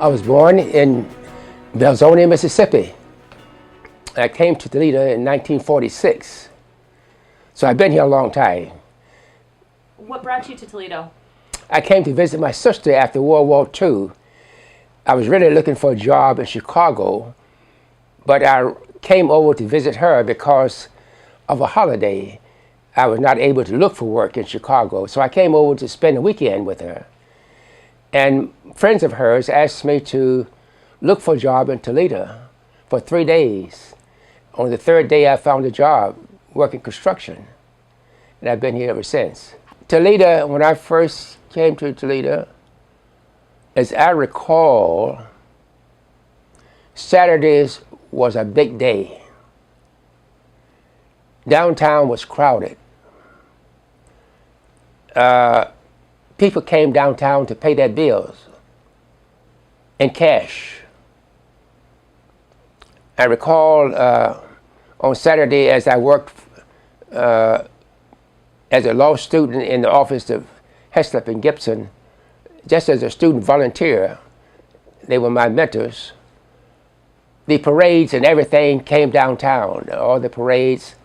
I was born in Belzoni, Mississippi. I came to Toledo in 1946. So I've been here a long time. What brought you to Toledo? I came to visit my sister after World War II. I was really looking for a job in Chicago, but I came over to visit her because of a holiday. I was not able to look for work in Chicago, so I came over to spend a weekend with her. And friends of hers asked me to look for a job in Toledo for 3 days. On the third day, I found a job working construction, and I've been here ever since. Toledo, when I first came to Toledo, as I recall, Saturdays was a big day. Downtown was crowded. People came downtown to pay their bills in cash. I recall on Saturday, as I worked as a law student in the office of Heslop and Gibson, just as a student volunteer, they were my mentors. The parades and everything came downtown. All the parades,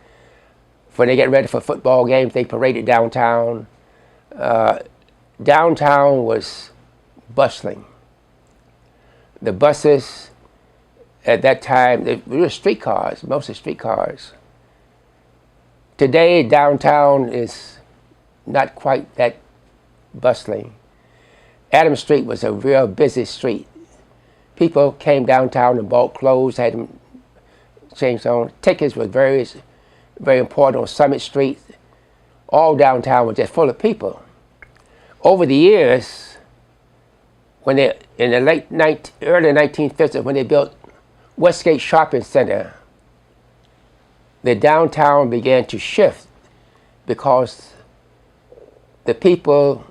when they get ready for football games, they paraded downtown. Downtown was bustling. The buses at that time, they were streetcars, mostly streetcars. Today, downtown is not quite that bustling. Adams Street was a real busy street. People came downtown and bought clothes, had them changed on. Tickets were very, very important on Summit Street. All downtown was just full of people. Over the years, when they, in the early 1950s, when they built Westgate Shopping Center, the downtown began to shift because the people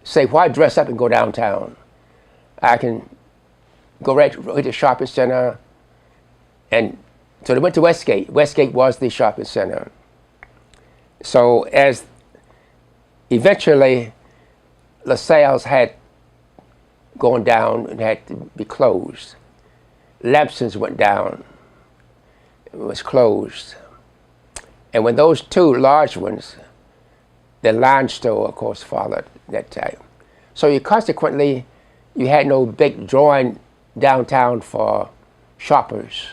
say, why dress up and go downtown? I can go right to the shopping center. And so they went to Westgate. Westgate was the shopping center. So as eventually LaSalle's had gone down and had to be closed. Lampson's went down. It was closed. And when those two large ones, the line store, of course, followed that time. So you consequently, you had no big drawing downtown for shoppers.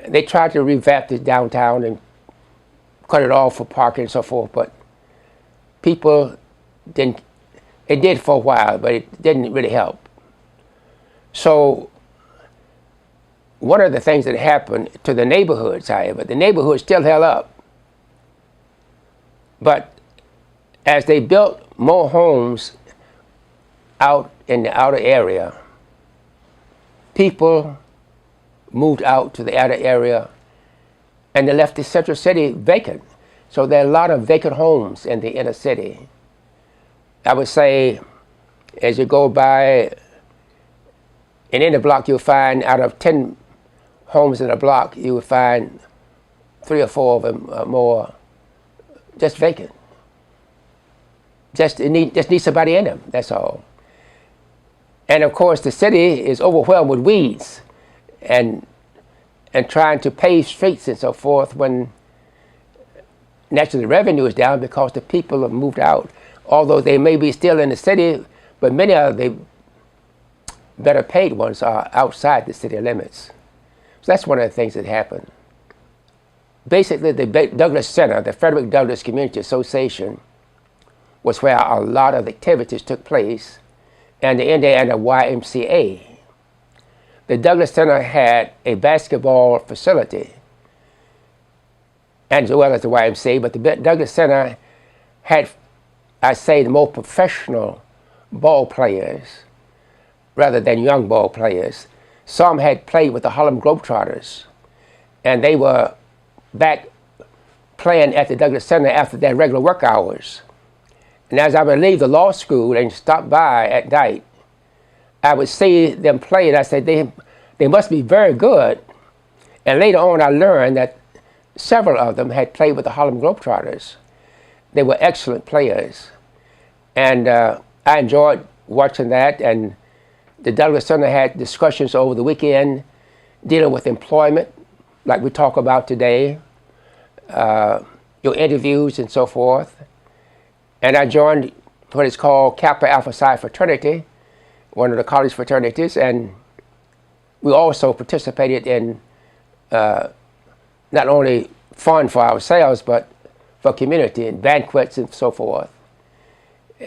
They tried to revamp the downtown and cut it off for parking and so forth, but people didn't. It did for a while, but it didn't really help. So one of the things that happened to the neighborhoods, however, the neighborhoods still held up. But as they built more homes out in the outer area, people moved out to the outer area and they left the central city vacant. So there are a lot of vacant homes in the inner city. I would say, as you go by, and in the block you'll find, out of 10 homes in a block, you will find 3 or 4 of them more just vacant. Just need somebody in them, that's all. And of course the city is overwhelmed with weeds and trying to pave streets and so forth when naturally the revenue is down because the people have moved out. Although they may be still in the city, but many of the better paid ones are outside the city limits. So that's one of the things that happened. Basically, the Douglas Center, the Frederick Douglass Community Association, was where a lot of activities took place, and the Indiana YMCA. The Douglas Center had a basketball facility, as well as the YMCA, but the Douglas Center had, I say, the more professional ball players rather than young ball players. Some had played with the Harlem Globetrotters, and they were back playing at the Douglas Center after their regular work hours. And as I would leave the law school and stop by at night, I would see them play, and I said, they must be very good. And later on, I learned that several of them had played with the Harlem Globetrotters. They were excellent players. And I enjoyed watching that, and the Delegate Center had discussions over the weekend dealing with employment, like we talk about today, your interviews and so forth. And I joined what is called Kappa Alpha Psi Fraternity, one of the college fraternities, and we also participated in not only fun for ourselves, but for community and banquets and so forth.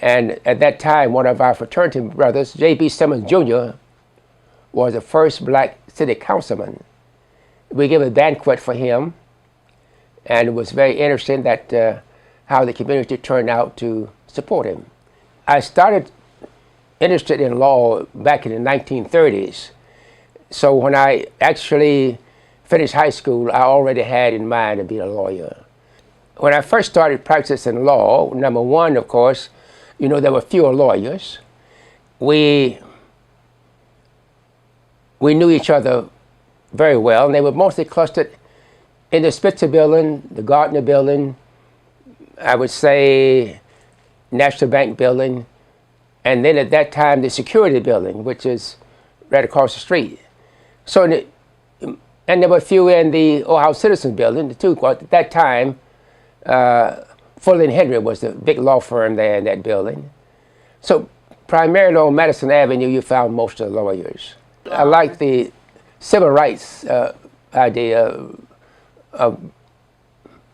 And at that time, one of our fraternity brothers, J.B. Simmons Jr., was the first black city councilman. We gave a banquet for him, and it was very interesting that how the community turned out to support him. I started interested in law back in the 1930s. So when I actually finished high school, I already had in mind to be a lawyer. When I first started practicing law, number one, of course, you know, there were fewer lawyers. We knew each other very well, and they were mostly clustered in the Spitzer building, the Gardner building, I would say National Bank building, and then at that time the Security building, which is right across the street. So, and there were a few in the Ohio Citizens building too. At that time, Fuller and Henry was the big law firm there in that building. So primarily on Madison Avenue, you found most of the lawyers. I like the civil rights idea of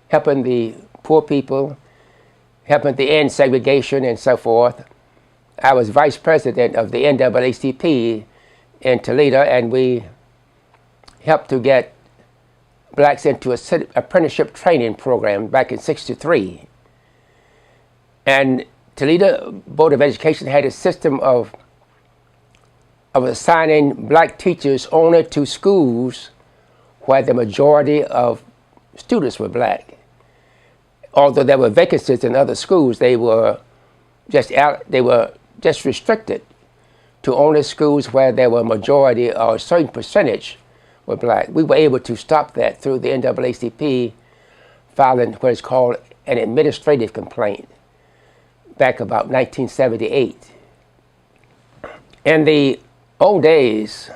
helping the poor people, helping to end segregation and so forth. I was vice president of the NAACP in Toledo, and we helped to get blacks into an apprenticeship training program back in '63. And Toledo Board of Education had a system of assigning black teachers only to schools where the majority of students were black. Although there were vacancies in other schools, they were just restricted to only schools where there were a majority or a certain percentage were black. We were able to stop that through the NAACP filing what is called an administrative complaint back about 1978. In the old days,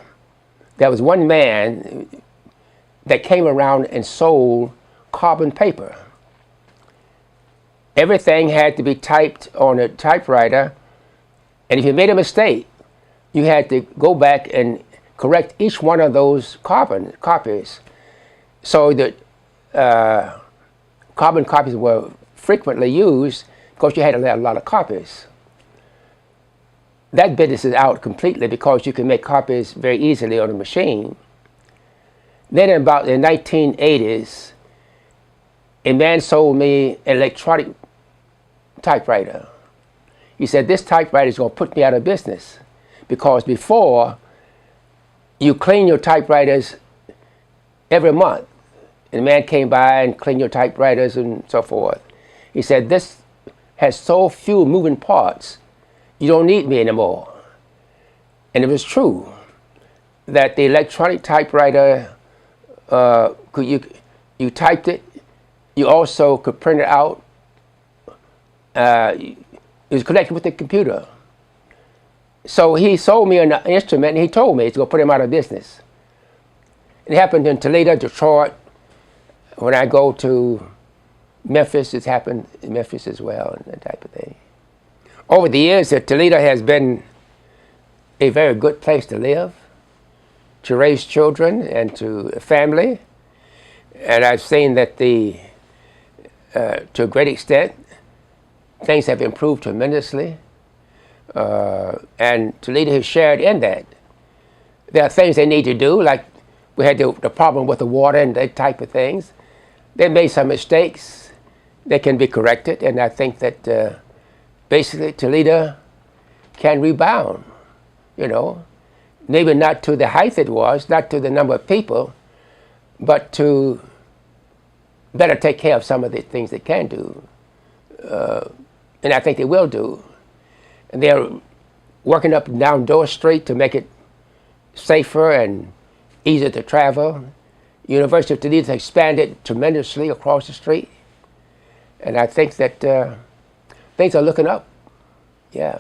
there was one man that came around and sold carbon paper. Everything had to be typed on a typewriter, and if you made a mistake, you had to go back and correct each one of those carbon copies. So that carbon copies were frequently used because you had a lot of copies. That business is out completely because you can make copies very easily on a machine. Then in about the 1980s, a man sold me an electronic typewriter. He said, this typewriter is going to put me out of business because before you clean your typewriters every month. And the man came by and cleaned your typewriters and so forth. He said, this has so few moving parts, you don't need me anymore. And it was true that the electronic typewriter, you typed it, you also could print it out. It was connected with the computer. So he sold me an instrument, and he told me it's going to put him out of business. It happened in Toledo, Detroit. When I go to Memphis, it's happened in Memphis as well, and that type of thing. Over the years, Toledo has been a very good place to live, to raise children, and to a family. And I've seen that to a great extent, things have improved tremendously. And Toledo has shared in that. There are things they need to do, like we had the problem with the water and that type of things. They made some mistakes. They can be corrected, and I think that basically Toledo can rebound, you know. Maybe not to the height it was, not to the number of people, but to better take care of some of the things they can do. And I think they will do. And they're working up and down Door Street to make it safer and easier to travel. University of Toledo has expanded tremendously across the street. And I think that things are looking up. Yeah.